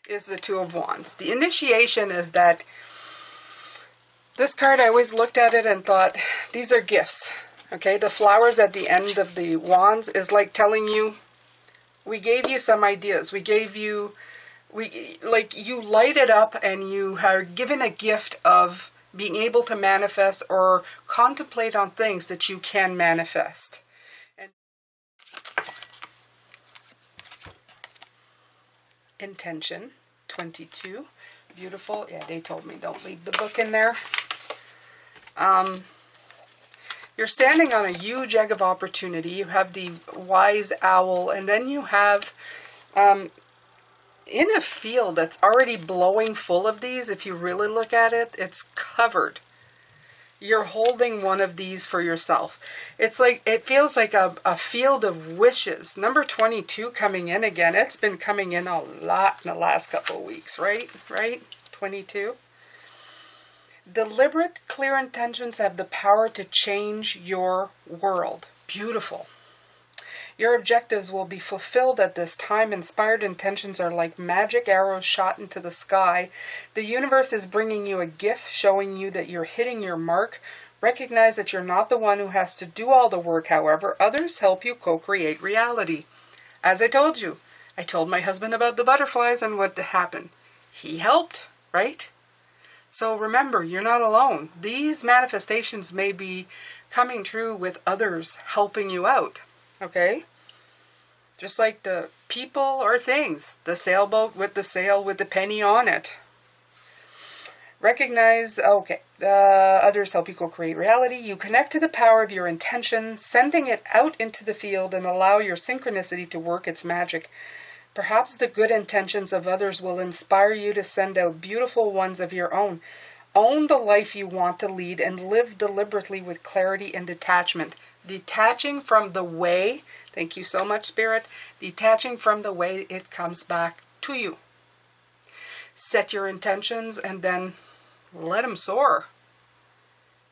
Is the Two of Wands. The initiation is that this card, I always looked at it and thought, these are gifts. Okay, the flowers at the end of the wands is like telling you, we gave you some ideas. We gave you, you light it up and you are given a gift of being able to manifest or contemplate on things that you can manifest. And intention, 22. Beautiful. Yeah, they told me don't leave the book in there. You're standing on a huge egg of opportunity. You have the wise owl, and then you have in a field that's already blowing full of these. If you really look at it, it's covered. You're holding one of these for yourself. It's like, it feels like a field of wishes. Number 22 coming in again. It's been coming in a lot in the last couple of weeks, right? 22. Deliberate, clear intentions have the power to change your world. Beautiful. Your objectives will be fulfilled at this time. Inspired intentions are like magic arrows shot into the sky. The universe is bringing you a gift, showing you that you're hitting your mark. Recognize that you're not the one who has to do all the work, however. Others help you co-create reality. As I told you, I told my husband about the butterflies and what happened. He helped, right? So remember, you're not alone. These manifestations may be coming true with others helping you out, okay? Just like the people or things. The sailboat with the sail with the penny on it. Recognize, okay, others help you co-create reality. You connect to the power of your intention, sending it out into the field and allow your synchronicity to work its magic. Perhaps the good intentions of others will inspire you to send out beautiful ones of your own. Own the life you want to lead and live deliberately with clarity and detachment. Detaching from the way, thank you so much, Spirit, detaching from the way it comes back to you. Set your intentions and then let them soar.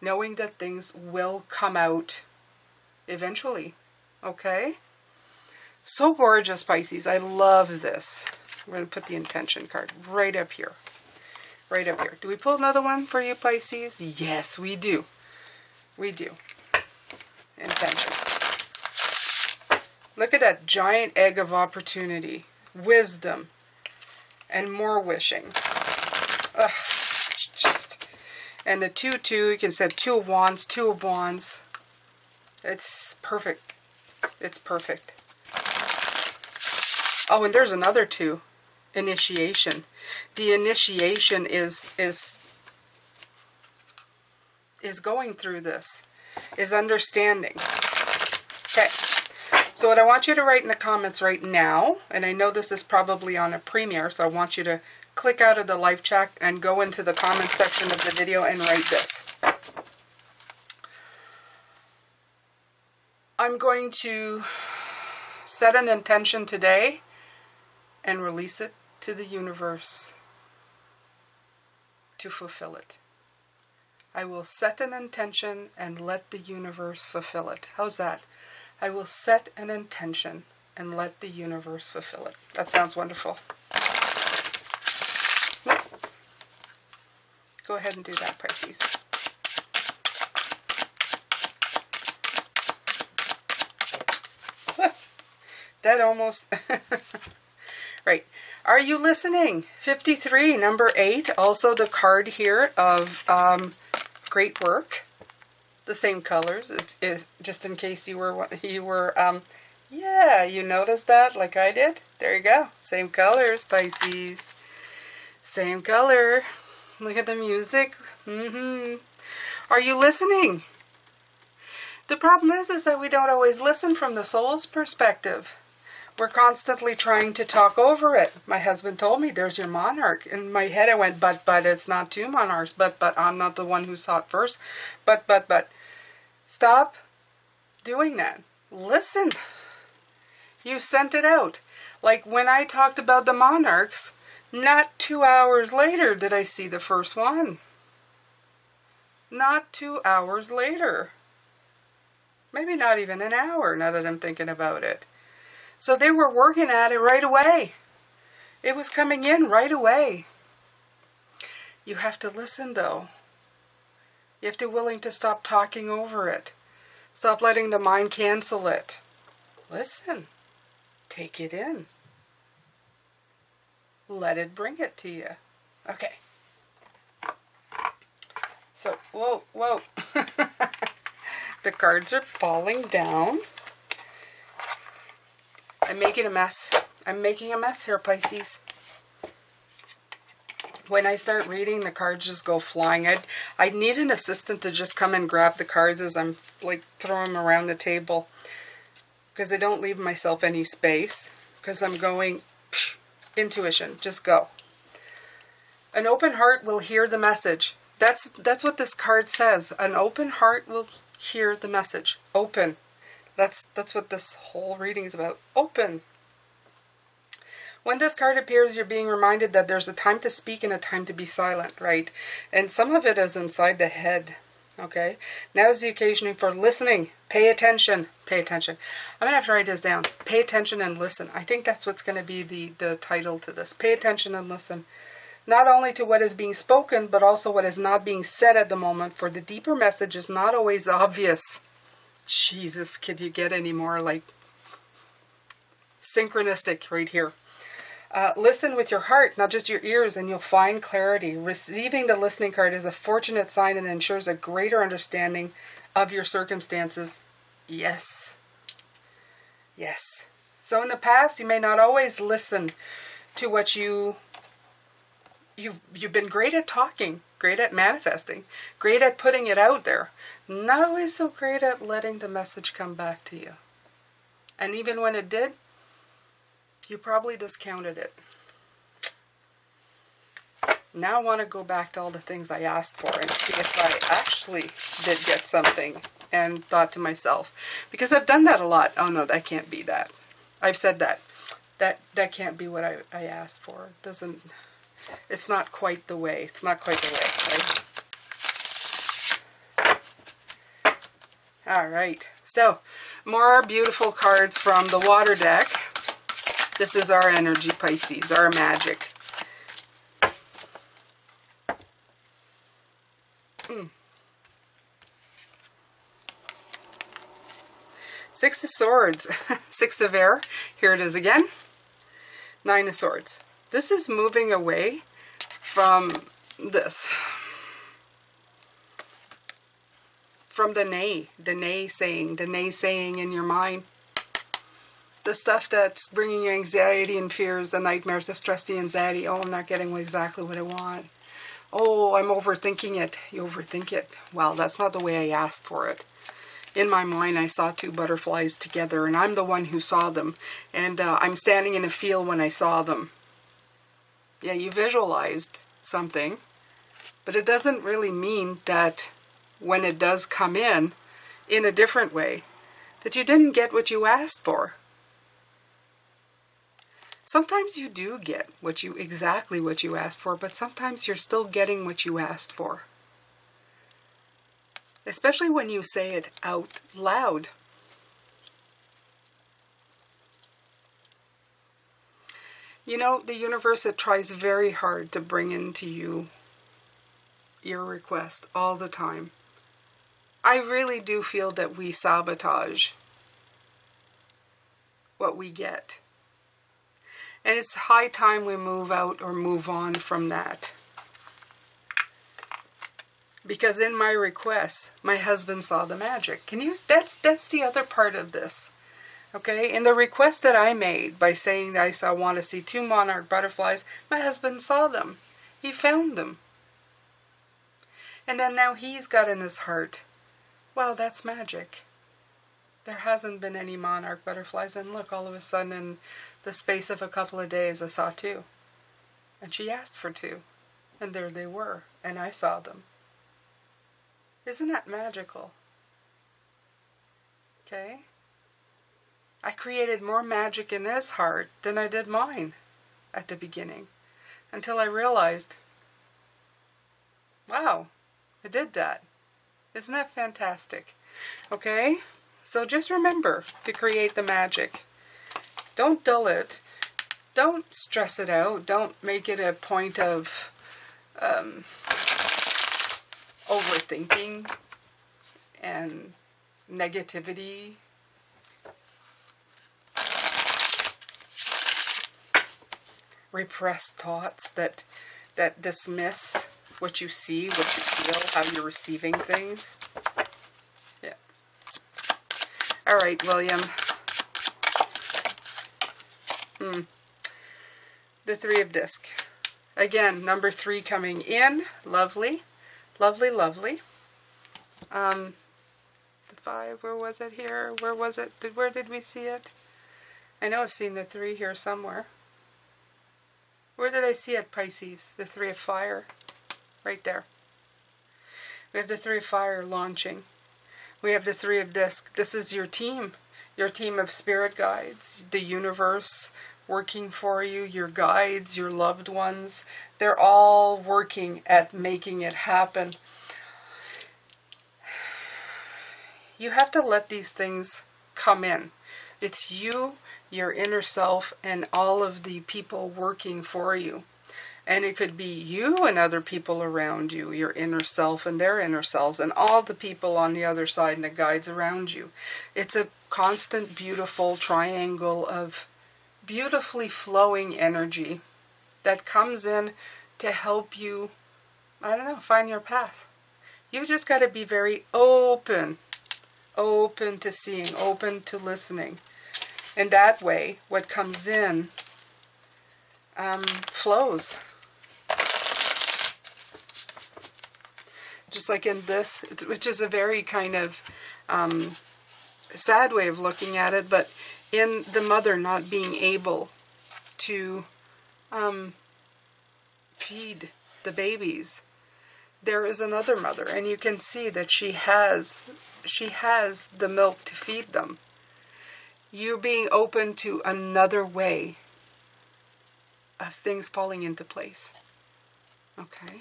Knowing that things will come out eventually, okay? So gorgeous, Pisces. I love this. We're going to put the intention card right up here. Right up here. Do we pull another one for you, Pisces? Yes, we do. We do. Intention. Look at that giant egg of opportunity. Wisdom. And more wishing. Ugh, and the 2-2, you can say Two of Wands, Two of Wands. It's perfect. It's perfect. Oh, and there's another 2. Initiation. The initiation is going through this. Is understanding. Okay. So what I want you to write in the comments right now, and I know this is probably on a premiere, so I want you to click out of the live chat and go into the comment section of the video and write this. I'm going to set an intention today and release it to the universe to fulfill it. I will set an intention and let the universe fulfill it. How's that? I will set an intention and let the universe fulfill it. That sounds wonderful. Go ahead and do that, Pisces. That almost... Right. Are you listening? 53, number 8. Also the card here of great work. The same colors. Is just in case you were yeah, you noticed that like I did. There you go. Same colors, Pisces. Same color. Look at the music. Are you listening? The problem is that we don't always listen from the soul's perspective. We're constantly trying to talk over it. My husband told me, there's your monarch. In my head I went, but, it's not 2 monarchs. But, I'm not the one who saw it first. But. Stop doing that. Listen. You sent it out. Like when I talked about the monarchs, not 2 hours later did I see the first one. not 2 hours later. Maybe not even an hour, now that I'm thinking about it. So they were working at it right away. It was coming in right away. You have to listen, though. You have to be willing to stop talking over it. Stop letting the mind cancel it. Listen. Take it in. Let it bring it to you. Okay. So, whoa. The cards are falling down. I'm making a mess. I'm making a mess here, Pisces. When I start reading, the cards just go flying. I'd need an assistant to just come and grab the cards as I'm like throwing them around the table, because I don't leave myself any space, because I'm going intuition. Just go. An open heart will hear the message. That's what this card says. An open heart will hear the message. Open. That's what this whole reading is about. Open. When this card appears, you're being reminded that there's a time to speak and a time to be silent, right? And some of it is inside the head, okay? Now is the occasion for listening. Pay attention. Pay attention. I'm going to have to write this down. Pay attention and listen. I think that's what's going to be the title to this. Pay attention and listen. Not only to what is being spoken, but also what is not being said at the moment, for the deeper message is not always obvious. Jesus, could you get any more like synchronistic right here? Listen with your heart, not just your ears, and you'll find clarity. Receiving the listening card is a fortunate sign and ensures a greater understanding of your circumstances. Yes. Yes. So in the past, you may not always listen to what you've been great at talking, great at manifesting, great at putting it out there. Not always so great at letting the message come back to you. And even when it did, you probably discounted it. Now I want to go back to all the things I asked for and see if I actually did get something, and thought to myself, because I've done that a lot. Oh no, that can't be that. I've said that. That can't be what I asked for. It's not quite the way. It's not quite the way, right? All right. So, more beautiful cards from the water deck. This is our energy, Pisces, our magic. Six of Swords, Six of Air. Here it is again. Nine of Swords. This is moving away from this. From the naysaying in your mind. The stuff that's bringing you anxiety and fears, the nightmares, the stress, the anxiety. Oh, I'm not getting exactly what I want. Oh, I'm overthinking it. You overthink it. Well, that's not the way I asked for it. In my mind, I saw two butterflies together, and I'm the one who saw them. And I'm standing in a field when I saw them. Yeah, you visualized something, but it doesn't really mean that when it does come in a different way, that you didn't get what you asked for. Sometimes you do get exactly what you asked for, but sometimes you're still getting what you asked for. Especially when you say it out loud. You know, the universe, it tries very hard to bring into you your request all the time. I really do feel that we sabotage what we get. And it's high time we move out or move on from that. Because in my request, my husband saw the magic. That's the other part of this. Okay? In the request that I made by saying that I want to see two monarch butterflies, my husband saw them. He found them. And then now he's got in his heart, well, that's magic. There hasn't been any monarch butterflies, and look, all of a sudden in the space of a couple of days I saw two. And she asked for two. And there they were, and I saw them. Isn't that magical? Okay? I created more magic in his heart than I did mine at the beginning. Until I realized, wow, I did that. Isn't that fantastic? Okay? So just remember to create the magic. Don't dull it. Don't stress it out. Don't make it a point of overthinking and negativity. Repressed thoughts that dismiss what you see, what you feel, how you're receiving things. Yeah. All right, William. The Three of Disc. Again, number 3 coming in. Lovely. Lovely, lovely. The 5, where was it here? Where was it? Where did we see it? I know I've seen the 3 here somewhere. Where did I see it, Pisces? The 3 of Fire. Right there. We have the 3 of Fire launching. We have the 3 of Disc. This is your team. Your team of spirit guides. The universe working for you. Your guides. Your loved ones. They're all working at making it happen. You have to let these things come in. It's you, your inner self, and all of the people working for you. And it could be you and other people around you, your inner self and their inner selves, and all the people on the other side and the guides around you. It's a constant, beautiful triangle of beautifully flowing energy that comes in to help you, I don't know, find your path. You've just got to be very open to seeing, open to listening. And that way, what comes in flows. Just like in this, which is a very kind of sad way of looking at it, but in the mother not being able to feed the babies, there is another mother, and you can see that she has the milk to feed them. You're being open to another way of things falling into place. Okay.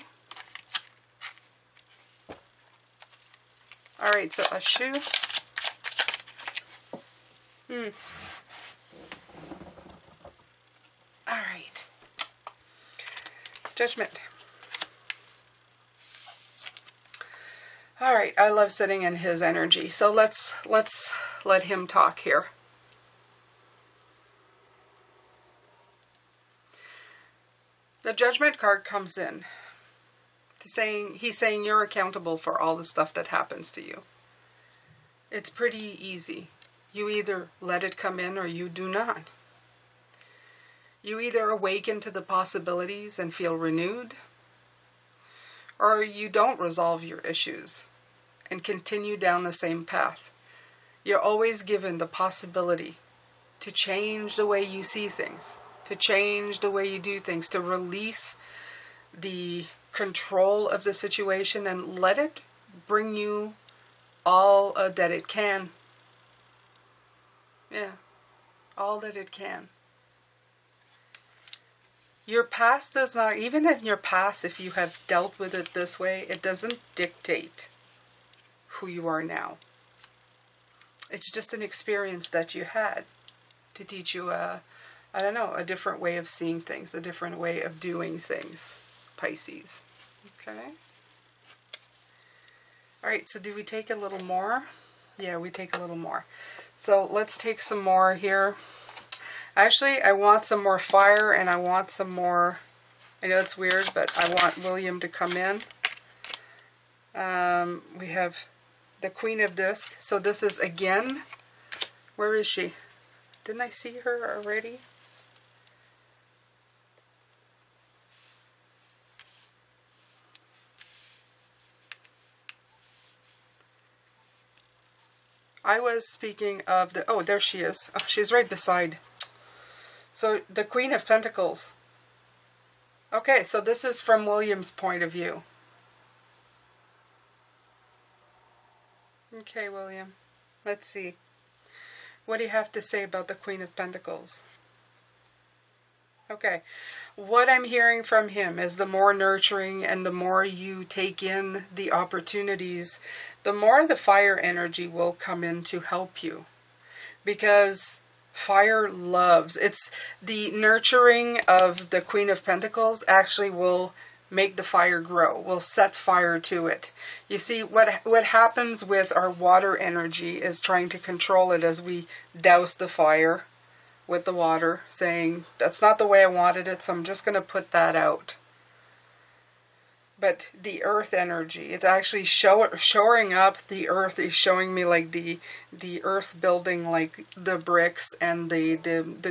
All right, so a shoe. All right. Judgment. All right, I love sitting in his energy. So let's let him talk here. The Judgment card comes in. He's saying you're accountable for all the stuff that happens to you. It's pretty easy. You either let it come in or you do not. You either awaken to the possibilities and feel renewed, or you don't resolve your issues and continue down the same path. You're always given the possibility to change the way you see things, to change the way you do things, to release the control of the situation and let it bring you all that it can. Yeah, all that it can. Your past does not, even in your past, if you have dealt with it this way, it doesn't dictate who you are now. It's just an experience that you had to teach you a different way of seeing things, a different way of doing things, Pisces. Okay? Alright, so do we take a little more? Yeah, we take a little more. So let's take some more here. Actually, I want some more fire, and I want some more, I know it's weird, but I want William to come in. We have the Queen of Disc. So this is again, where is she? Didn't I see her already? I was speaking of the, oh, there she is. Oh, she's right beside. So the Queen of Pentacles. Okay, so this is from William's point of view. Okay, William. Let's see. What do you have to say about the Queen of Pentacles? Okay. What I'm hearing from him is the more nurturing and the more you take in the opportunities, the more the fire energy will come in to help you. Because fire loves, it's the nurturing of the Queen of Pentacles actually will make the fire grow, will set fire to it. You see, what happens with our water energy is trying to control it as we douse the fire with the water, saying, that's not the way I wanted it, so I'm just going to put that out. But the earth energy, it's actually shoring up the earth, is showing me like the earth building, like the bricks and the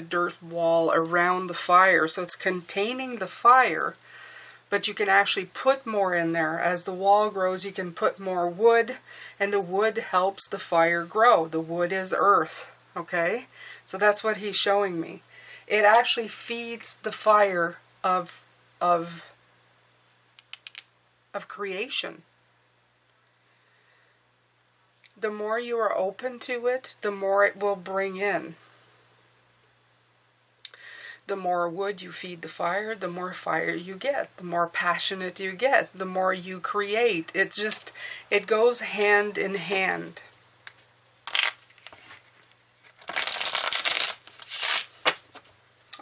dirt wall around the fire. So it's containing the fire, but you can actually put more in there. As the wall grows, you can put more wood, and the wood helps the fire grow. The wood is earth, okay? So that's what he's showing me. It actually feeds the fire of creation. The more you are open to it, the more it will bring in. The more wood you feed the fire, the more fire you get. The more passionate you get, the more you create. It's just, it goes hand in hand.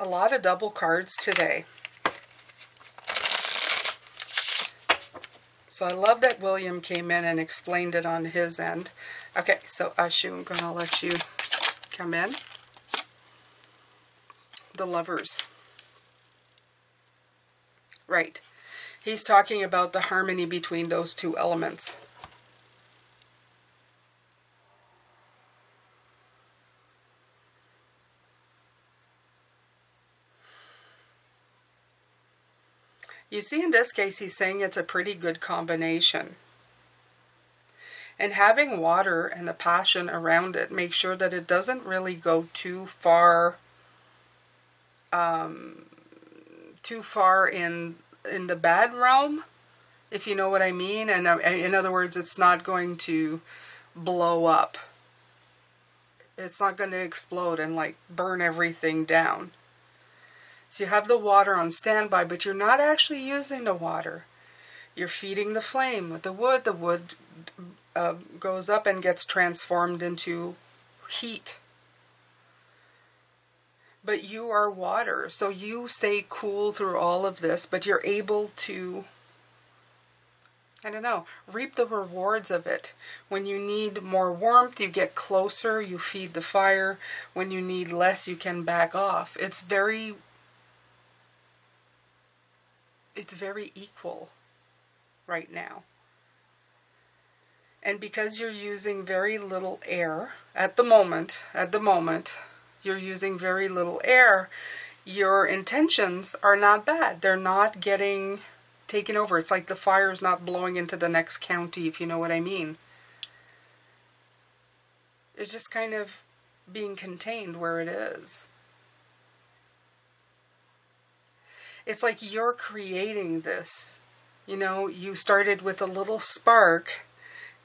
A lot of double cards today. So I love that William came in and explained it on his end. Okay, so Ashu, I'm going to let you come in. The Lovers. Right. He's talking about the harmony between those two elements. You see, in this case, he's saying it's a pretty good combination. And having water and the passion around it, make sure that it doesn't really go too far in the bad realm, if you know what I mean. And in other words, it's not going to blow up. It's not going to explode and like burn everything down. So you have the water on standby, but you're not actually using the water. You're feeding the flame with the wood. The wood goes up and gets transformed into heat. But you are water, so you stay cool through all of this, but you're able to, I don't know, reap the rewards of it. When you need more warmth, you get closer, you feed the fire. When you need less, you can back off. It's very equal right now. And because you're using very little air at the moment, you're using very little air, your intentions are not bad. They're not getting taken over. It's like the fire's not blowing into the next county, if you know what I mean. It's just kind of being contained where it is. It's like you're creating this. You know, you started with a little spark,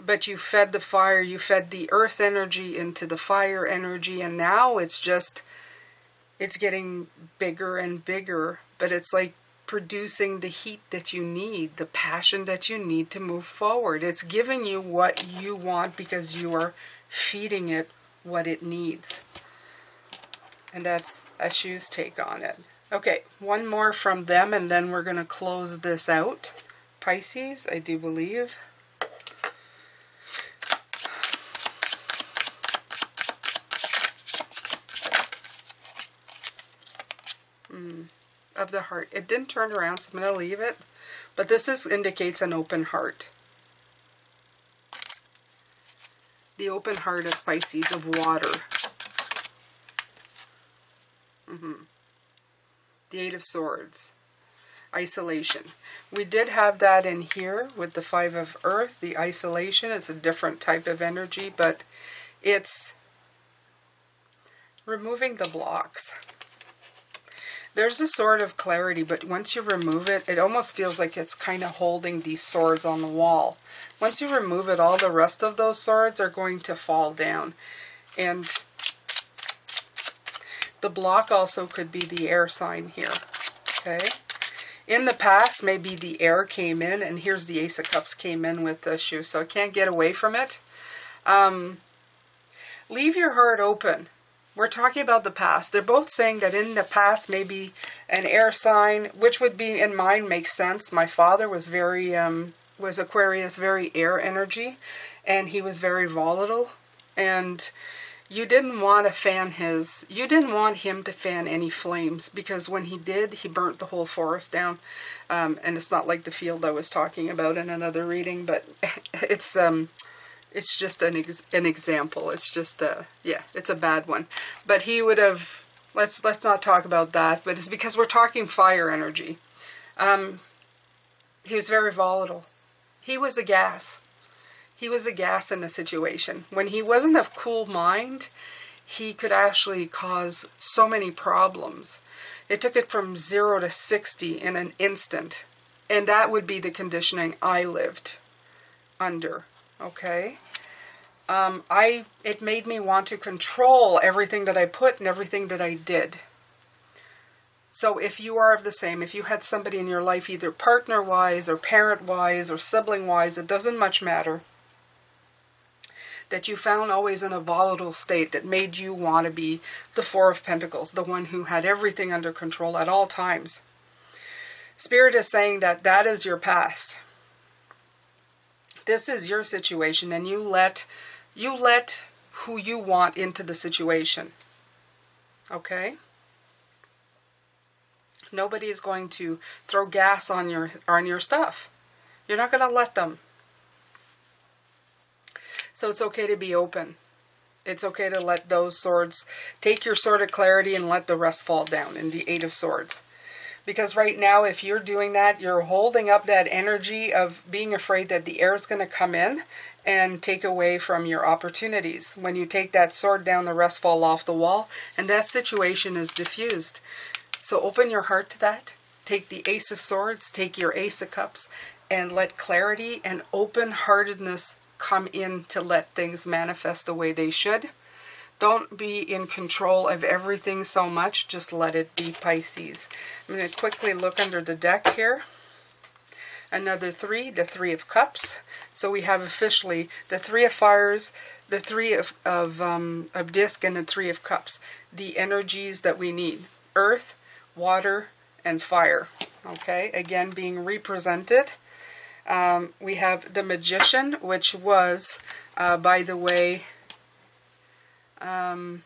but you fed the fire, you fed the earth energy into the fire energy, and now it's getting bigger and bigger, but it's like producing the heat that you need, the passion that you need to move forward. It's giving you what you want because you are feeding it what it needs. And that's Ashu's take on it. Okay, one more from them, and then we're going to close this out. Pisces, I do believe. Of the heart. It didn't turn around, so I'm going to leave it. But this indicates an open heart. The open heart of Pisces, of water. The Eight of Swords. Isolation. We did have that in here with the Five of Earth, the isolation. It's a different type of energy, but it's removing the blocks. There's a sort of clarity, but once you remove it, it almost feels like it's kind of holding these swords on the wall. Once you remove it, all the rest of those swords are going to fall down. And The block also could be the air sign here. Okay. In the past, maybe the air came in, and here's the Ace of Cups came in with the shoe, so I can't get away from it. Leave your heart open. We're talking about the past. They're both saying that in the past, maybe an air sign, which would be, in mine, makes sense. My father was very, was Aquarius, very air energy, and he was very volatile. And you didn't want to fan you didn't want him to fan any flames, because when he did, he burnt the whole forest down. And it's not like the field I was talking about in another reading, but it's just an example. It's just yeah, it's a bad one. But he would have, let's not talk about that, but it's because we're talking fire energy. He was very volatile. He was a gas. He was a gas in the situation. When he wasn't of cool mind, he could actually cause so many problems. It took it from 0 to 60 in an instant. And that would be the conditioning I lived under. Okay? It made me want to control everything that I put and everything that I did. So if you are of the same, if you had somebody in your life, either partner-wise or parent-wise or sibling-wise, it doesn't much matter, that you found always in a volatile state that made you want to be the Four of Pentacles, the one who had everything under control at all times. Spirit is saying that that is your past. This is your situation, and you let who you want into the situation. Okay? Nobody is going to throw gas on your stuff. You're not going to let them. So it's okay to be open. It's okay to let those swords, take your sword of clarity and let the rest fall down in the Eight of Swords. Because right now, if you're doing that, you're holding up that energy of being afraid that the air is going to come in and take away from your opportunities. When you take that sword down, the rest fall off the wall, and that situation is diffused. So open your heart to that. Take the Ace of Swords, take your Ace of Cups, and let clarity and open-heartedness come in to let things manifest the way they should. Don't be in control of everything so much. Just let it be, Pisces. I'm going to quickly look under the deck here. Another 3, the 3 of Cups. So we have officially the 3 of Fires, the 3 of Disc, and the 3 of Cups. The energies that we need. Earth, water, and fire. Okay, again being represented. We have the Magician, which was, by the way, yeah.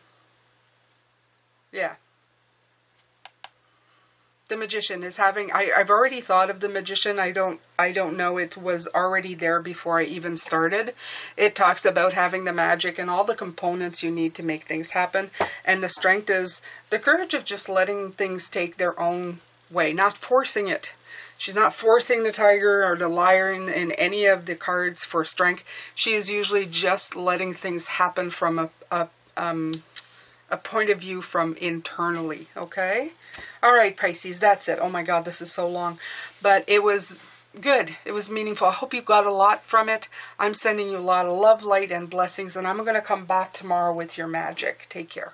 The Magician is having, I've already thought of the Magician. I don't know, it was already there before I even started. It talks about having the magic and all the components you need to make things happen. And the strength is the courage of just letting things take their own way, not forcing it. She's not forcing the Tiger or the Lion in any of the cards for strength. She is usually just letting things happen from a point of view from internally, okay? All right, Pisces, that's it. Oh my God, this is so long. But it was good. It was meaningful. I hope you got a lot from it. I'm sending you a lot of love, light, and blessings, and I'm going to come back tomorrow with your magic. Take care.